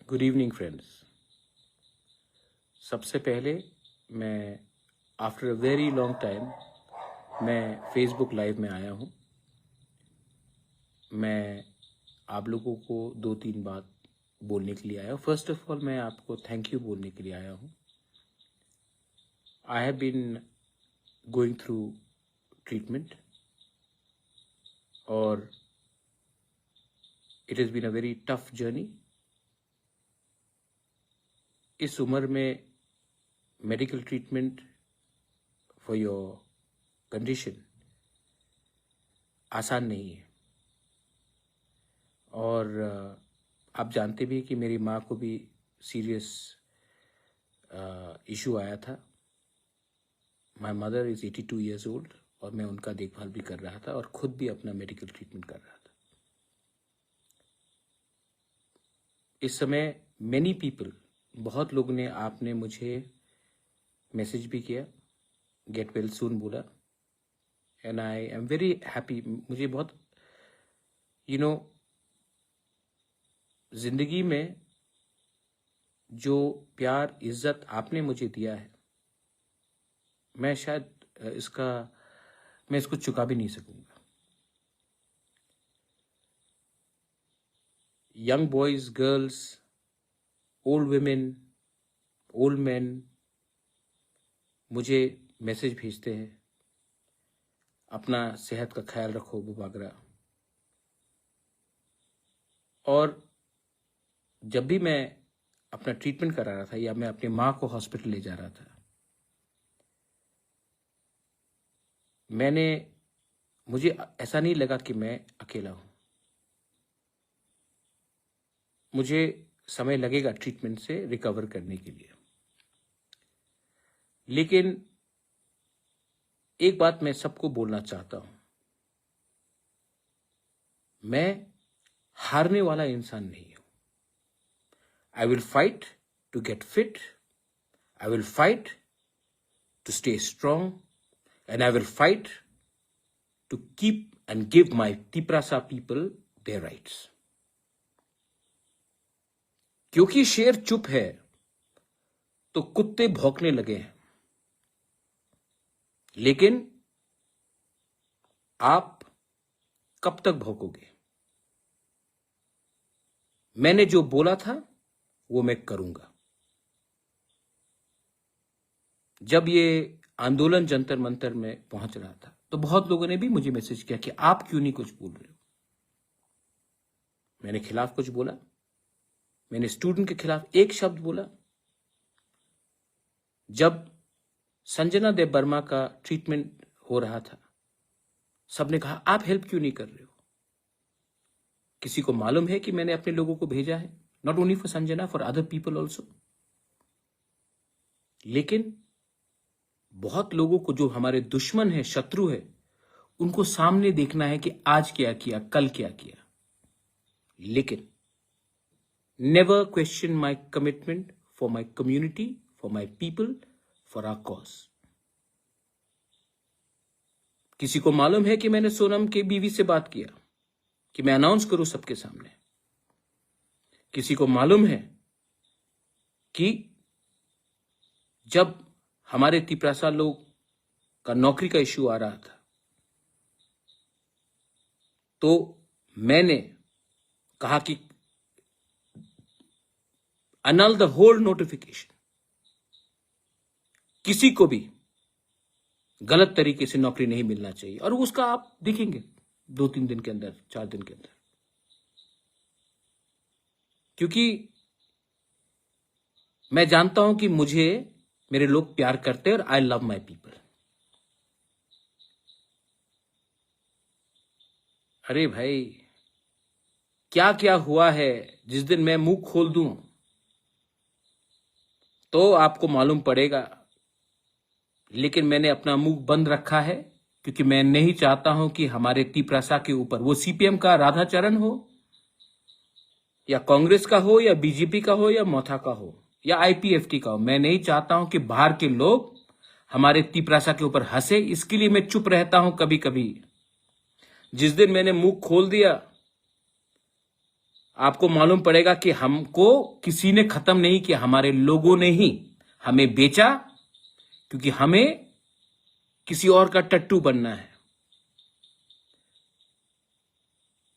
Good evening friends. सबसे पहले मैं after a very long time मैं फेसबुक लाइव में आया हूँ। मैं आप लोगों को 2-3 बात बोलने के लिए आया हूँ। फर्स्ट ऑफ ऑल मैं आपको थैंक यू बोलने के लिए आया हूँ। I have been going through treatment और it has been a very tough journey. इस उम्र में medical treatment for your condition आसान नहीं है और आप जानते भी कि मेरी माँ को भी सीरियस इशू आया था। My mother is 82 years old और मैं उनका देखभाल भी कर रहा था और खुद भी अपना मेडिकल ट्रीटमेंट कर रहा था। इस समय मैनी पीपल, बहुत लोगों ने आपने मुझे मैसेज भी किया, गेट वेल सून बोला and I am very happy. मुझे बहुत जिंदगी में जो प्यार इज्जत आपने मुझे दिया है, मैं शायद मैं इसको चुका भी नहीं सकूंगा। Young boys, girls, old women, old man मुझे मैसेज भेजते हैं, अपना सेहत का ख्याल रखो बुबागरा। और जब भी मैं अपना ट्रीटमेंट करा रहा था या मैं अपनी माँ को हॉस्पिटल ले जा रहा था, मुझे ऐसा नहीं लगा कि मैं अकेला हूं। मुझे समय लगेगा ट्रीटमेंट से रिकवर करने के लिए, लेकिन एक बात मैं सबको बोलना चाहता हूं, मैं हारने वाला इंसान नहीं हूं। I will fight to get fit. I will fight to stay strong. And I will fight to keep and give my Tiprasa people their rights. क्योंकि शेर चुप है तो कुत्ते भौंकने लगे हैं। लेकिन आप कब तक भौंकोगे? मैंने जो बोला था वो मैं करूंगा। जब ये आंदोलन जंतर मंतर में पहुंच रहा था तो बहुत लोगों ने भी मुझे मैसेज किया कि आप क्यों नहीं कुछ बोल रहे हो। मैंने खिलाफ कुछ बोला? मैंने स्टूडेंट के खिलाफ एक शब्द बोला? जब संजना देव वर्मा का ट्रीटमेंट हो रहा था, सबने कहा आप हेल्प क्यों नहीं कर रहे हो? किसी को मालूम है कि मैंने अपने लोगों को भेजा है, not only for Sanjana, for other people also. लेकिन बहुत लोगों को, जो हमारे दुश्मन है, शत्रु है, उनको सामने देखना है कि आज क्या किया, कल क्या किया। लेकिन never question my commitment for my community, for my people, for our cause. किसी को मालूम है कि मैंने सोनम के बीवी से बात किया कि मैं अनाउंस करूं सबके सामने। किसी को मालूम है कि जब हमारे तिपरासा लोग का नौकरी का इश्यू आ रहा था तो मैंने कहा कि annul द होल नोटिफिकेशन। किसी को भी गलत तरीके से नौकरी नहीं मिलना चाहिए और उसका आप देखेंगे 2-3 दिन के अंदर, 4 दिन के अंदर। क्योंकि मैं जानता हूं कि मुझे मेरे लोग प्यार करते हैं और आई लव माई पीपल। अरे भाई, क्या क्या हुआ है, जिस दिन मैं मुंह खोल दूं तो आपको मालूम पड़ेगा। लेकिन मैंने अपना मुंह बंद रखा है क्योंकि मैं नहीं चाहता हूं कि हमारे तिपरासा के ऊपर, वो सीपीएम का राधाचरण हो या कांग्रेस का हो या बीजेपी का हो या मोथा का हो या आईपीएफटी का हो, मैं नहीं चाहता हूं कि बाहर के लोग हमारे तिपरासा के ऊपर हंसे। इसके लिए मैं चुप रहता हूं कभी कभी। जिस दिन मैंने मुंह खोल दिया, आपको मालूम पड़ेगा कि हमको किसी ने खत्म नहीं किया, हमारे लोगों ने ही हमें बेचा, क्योंकि हमें किसी और का टट्टू बनना है।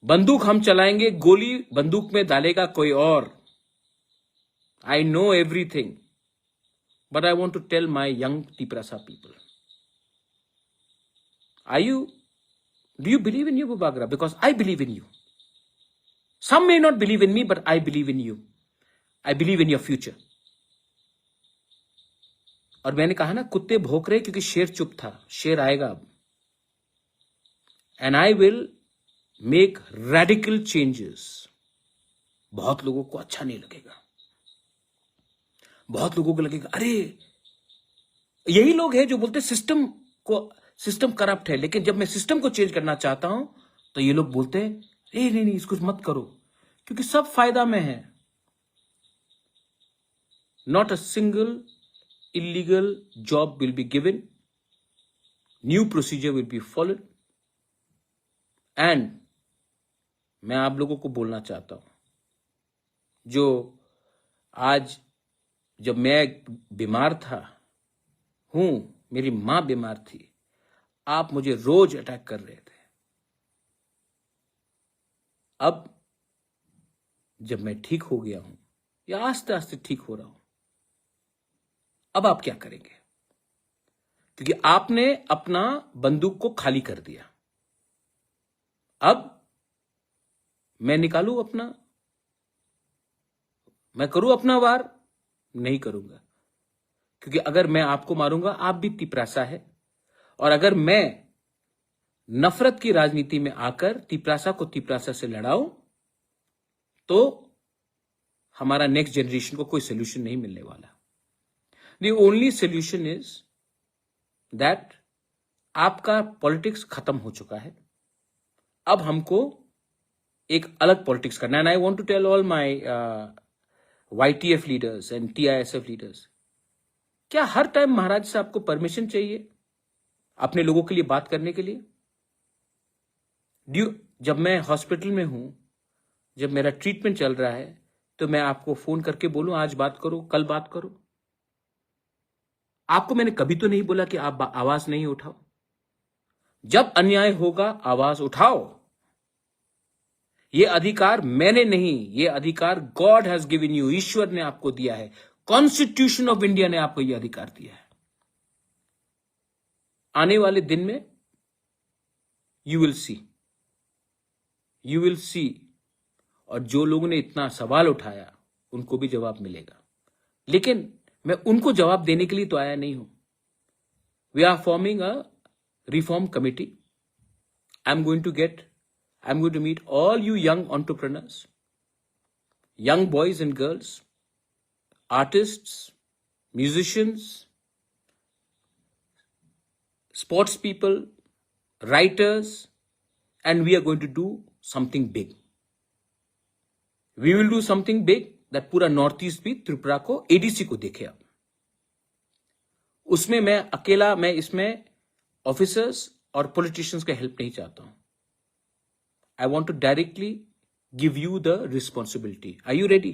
बंदूक हम चलाएंगे, गोली बंदूक में डालेगा कोई और। I know everything, but I want to tell my young Tiprasa people, do you believe in you, Bubagra? Because I believe in you. Some may not believe in me, but I believe in you. I believe in your future. और मैंने कहा ना, कुत्ते भौंक रहे क्योंकि शेर चुप था, शेर आएगा अब। And I will make radical changes. बहुत लोगों को अच्छा नहीं लगेगा, बहुत लोगों को लगेगा अरे, यही लोग हैं जो बोलते सिस्टम करप्ट है, लेकिन जब मैं सिस्टम को चेंज करना चाहता हूं तो ये लोग बोलते हैं नहीं इसको मत करो, क्योंकि सब फायदा में है। Not a single illegal job will be given, new procedure will be followed. And मैं आप लोगों को बोलना चाहता हूं, जो आज जब मैं बीमार मेरी मां बीमार थी, आप मुझे रोज अटैक कर रहे थे। अब जब मैं ठीक हो गया हूं या आस्ते आस्ते ठीक हो रहा हूं, अब आप क्या करेंगे? क्योंकि आपने अपना बंदूक को खाली कर दिया। अब मैं निकालूं मैं करूं अपना वार? नहीं करूंगा, क्योंकि अगर मैं आपको मारूंगा, आप भी तिपरासा है, और अगर मैं नफरत की राजनीति में आकर तिपरासा को तिपरासा से लड़ाऊं तो हमारा नेक्स्ट जनरेशन को कोई सोल्यूशन नहीं मिलने वाला। The only solution is that आपका पॉलिटिक्स खत्म हो चुका है, अब हमको एक अलग पॉलिटिक्स करना है। And I want to tell all my YTF leaders and TISF leaders, क्या हर टाइम महाराज से आपको परमिशन चाहिए अपने लोगों के लिए बात करने के लिए? जब मैं हॉस्पिटल में हूं, जब मेरा ट्रीटमेंट चल रहा है, तो मैं आपको फोन करके बोलूं आज बात करो, कल बात करो? आपको मैंने कभी तो नहीं बोला कि आप आवाज नहीं उठाओ। जब अन्याय होगा आवाज उठाओ। ये अधिकार मैंने नहीं, ये अधिकार गॉड हैज गिवन यू, ईश्वर ने आपको दिया है, कॉन्स्टिट्यूशन ऑफ इंडिया ने आपको यह अधिकार दिया है। आने वाले दिन में यू विल सी, और जो लोगों ने इतना सवाल उठाया उनको भी जवाब मिलेगा। लेकिन मैं उनको जवाब देने के लिए तो आया नहीं हूं। We are forming a reform committee. I am going to meet all you young entrepreneurs, young boys and girls, artists, musicians, sports people, writers, and we are going to do something big. We will do something big that पूरा north east भी त्रिपुरा को, ADC को देखे। अब उसमें मैं इसमें officers और पॉलिटिशियंस का हेल्प नहीं चाहता हूं। I want to directly give you the responsibility. Are you ready?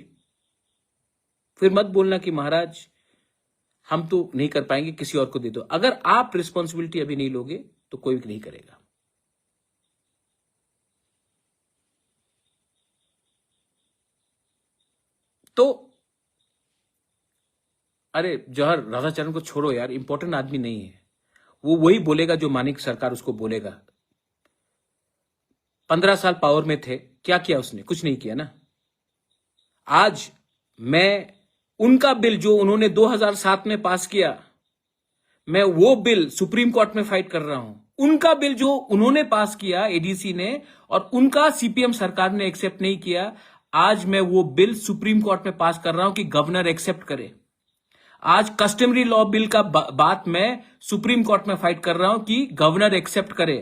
फिर मत बोलना कि महाराज हम तो नहीं कर पाएंगे, किसी और को दे दो। अगर आप रिस्पॉन्सिबिलिटी अभी नहीं लोगे तो कोई नहीं करेगा। तो अरे जौहर राधाचरण को छोड़ो यार, इंपॉर्टेंट आदमी नहीं है वो। वही बोलेगा जो मानिक सरकार उसको बोलेगा। 15 साल पावर में थे, क्या किया उसने? कुछ नहीं किया ना। आज मैं उनका बिल जो उन्होंने 2007 में पास किया, मैं वो बिल सुप्रीम कोर्ट में फाइट कर रहा हूं। उनका बिल जो उन्होंने पास किया ADC ने, और उनका CPM सरकार ने एक्सेप्ट नहीं किया, आज मैं वो बिल सुप्रीम कोर्ट में पास कर रहा हूं कि गवर्नर एक्सेप्ट करे। आज कस्टमरी लॉ बिल का बात मैं सुप्रीम कोर्ट में फाइट कर रहा हूं कि गवर्नर एक्सेप्ट करे।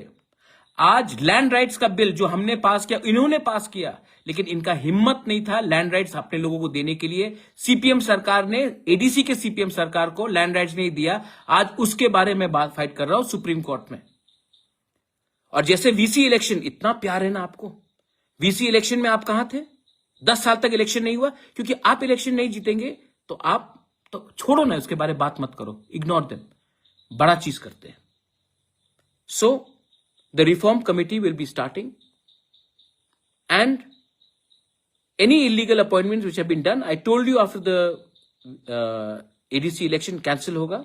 आज लैंड राइट्स का बिल जो हमने पास किया, इन्होंने पास किया, लेकिन इनका हिम्मत नहीं था लैंड राइट्स अपने लोगों को देने के लिए। CPM सरकार ने, ADC के CPM सरकार को लैंड राइट्स नहीं दिया। आज उसके बारे में बात फाइट कर रहा हूं सुप्रीम कोर्ट में। और जैसे VC इलेक्शन, इतना प्यार है ना आपको, VC इलेक्शन में आप कहां थे? 10 साल तक इलेक्शन नहीं हुआ, क्योंकि आप इलेक्शन नहीं जीतेंगे तो आप तो छोड़ो ना, उसके बारे में बात मत करो, इग्नोर देम, बड़ा चीज करते हैं. So the reform committee will be starting and any illegal appointments which have been done, I told you after the ADC election cancel होगा,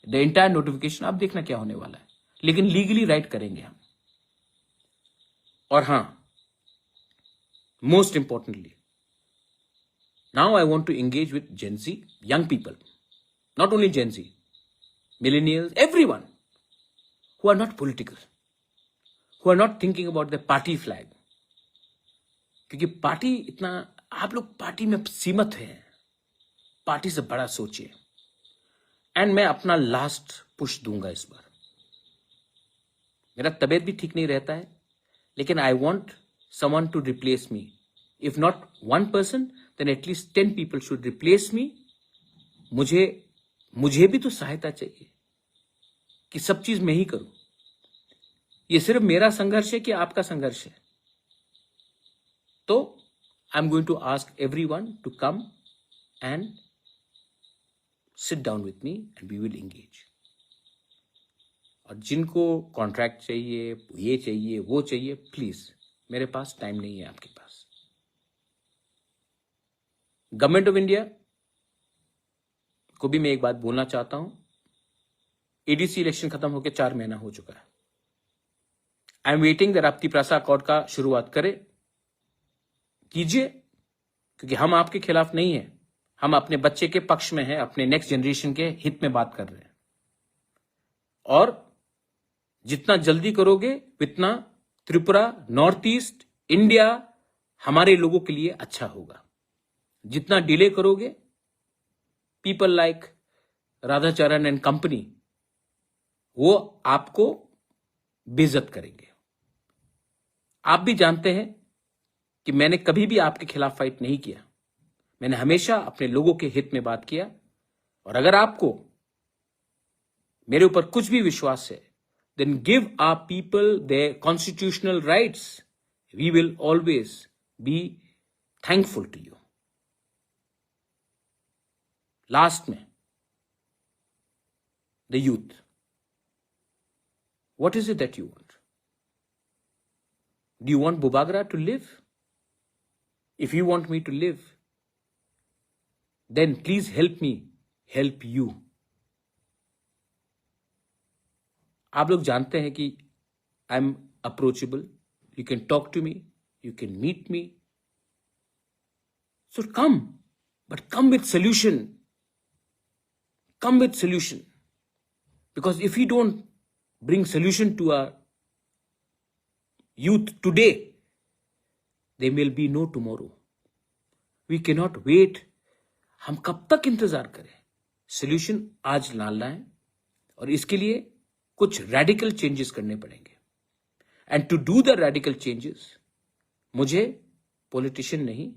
the entire notification. आप देखना क्या होने वाला है, लेकिन लीगली राइट करेंगे हम. और हाँ, most importantly, now I want to engage with Gen Z, young people, not only Gen Z, millennials, everyone who are not political, who are not thinking about the party flag. क्योंकि party इतना, आप लोग party में सीमित हैं, party से बड़ा सोचिए. एंड मैं अपना लास्ट पुश दूंगा इस बार. मेरा तबीयत भी ठीक नहीं रहता है, लेकिन I want someone to replace me. If not one person, then at least 10 people should replace me. मुझे भी तो सहायता चाहिए कि सब चीज मैं ही करूं. ये सिर्फ मेरा संघर्ष है कि आपका संघर्ष है. तो I am going to ask everyone to come and sit down with me and we will engage. और जिनको कॉन्ट्रैक्ट चाहिए, ये चाहिए, वो चाहिए, प्लीज, मेरे पास टाइम नहीं है आपके पास. गवर्नमेंट ऑफ इंडिया को भी मैं एक बात बोलना चाहता हूं. एडीसी इलेक्शन खत्म होकर 4 महीना हो चुका है. आई एम वेटिंग दैट आप तिपरासा अकॉर्ड का शुरुआत कीजिए, क्योंकि हम आपके खिलाफ नहीं है. हम अपने बच्चे के पक्ष में हैं, अपने नेक्स्ट जनरेशन के हित में बात कर रहे हैं. और जितना जल्दी करोगे उतना त्रिपुरा, नॉर्थ ईस्ट इंडिया हमारे लोगों के लिए अच्छा होगा. जितना डिले करोगे, people like Radhacharan and company वो आपको बेइज्जत करेंगे. आप भी जानते हैं कि मैंने कभी भी आपके खिलाफ फाइट नहीं किया. मैंने हमेशा अपने लोगों के हित में बात किया. और अगर आपको मेरे ऊपर कुछ भी विश्वास है, then give our people their constitutional rights. We will always be thankful to you. Last में, the youth, what is it that you want? Do you want बुबागरा to live? If you want me to live, then please help me help you. आप लोग जानते हैं कि I am approachable. You can talk to me, you can meet me. So come, but come with solution. Come with solution. Because if we don't bring solution to our youth today, there will be no tomorrow. We cannot wait. हम कब तक इंतजार करें? Solution आज लाना है और इसके लिए कुछ रेडिकल चेंजेस करने पड़ेंगे. And to do the radical changes, मुझे पॉलिटिशियन नहीं,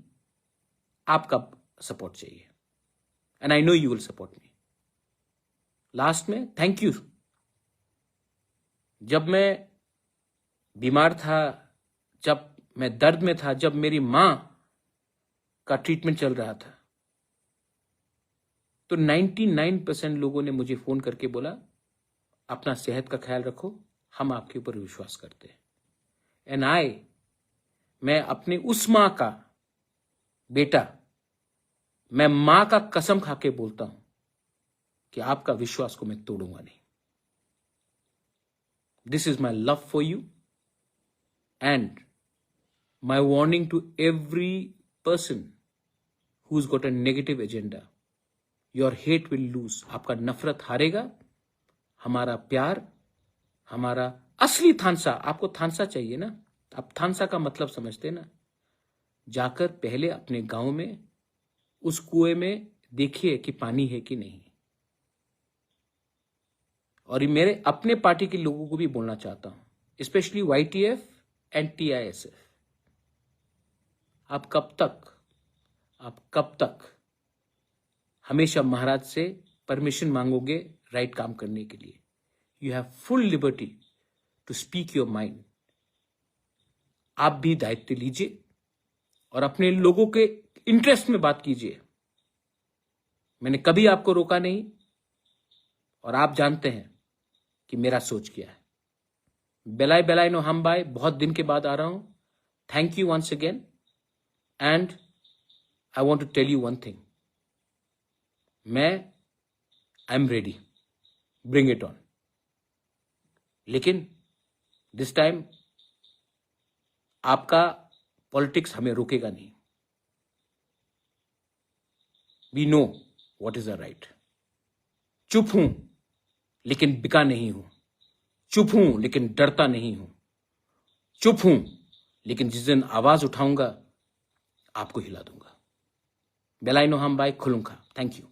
आपका सपोर्ट चाहिए. And I know you will support me. Last में थैंक यू. जब मैं बीमार था, जब मैं दर्द में था, जब मेरी मां का ट्रीटमेंट चल रहा था, तो 99% लोगों ने मुझे फोन करके बोला, अपना सेहत का ख्याल रखो, हम आपके ऊपर विश्वास करते हैं. एंड मैं अपने उस मां का बेटा, मैं मां का कसम खा के बोलता हूं कि आपका विश्वास को मैं तोड़ूंगा नहीं. This is my love for you and my warning to every person who's got a negative agenda. Your hate will lose. आपका नफरत हारेगा. हमारा प्यार, हमारा असली थानसा, आपको थानसा चाहिए ना, आप थानसा का मतलब समझते ना. जाकर पहले अपने गांव में उस कुएं में देखिए कि पानी है कि नहीं. और मेरे अपने पार्टी के लोगों को भी बोलना चाहता हूं, स्पेशली YTF एंड TISF. आप कब तक हमेशा महाराज से परमिशन मांगोगे राइट काम करने के लिए? You have full liberty to speak your mind. आप भी दायित्व लीजिए और अपने लोगों के इंटरेस्ट में बात कीजिए। मैंने कभी आपको रोका नहीं और आप जानते हैं कि मेरा सोच क्या है। बेलाय बेलाय नो हम बाय, बहुत दिन के बाद आ रहा हूं। Thank you once again and I want to tell you one thing, I am ready, bring it on. लेकिन दिस टाइम आपका पॉलिटिक्स हमें रोकेगा नहीं। We know what is the right. चुप हूं लेकिन बिका नहीं हूं, चुप हूं लेकिन डरता नहीं हूं, चुप हूं लेकिन जिस दिन आवाज उठाऊंगा आपको हिला दूंगा। बेलाय नो हम बाय, खुलुंखा। Thank you.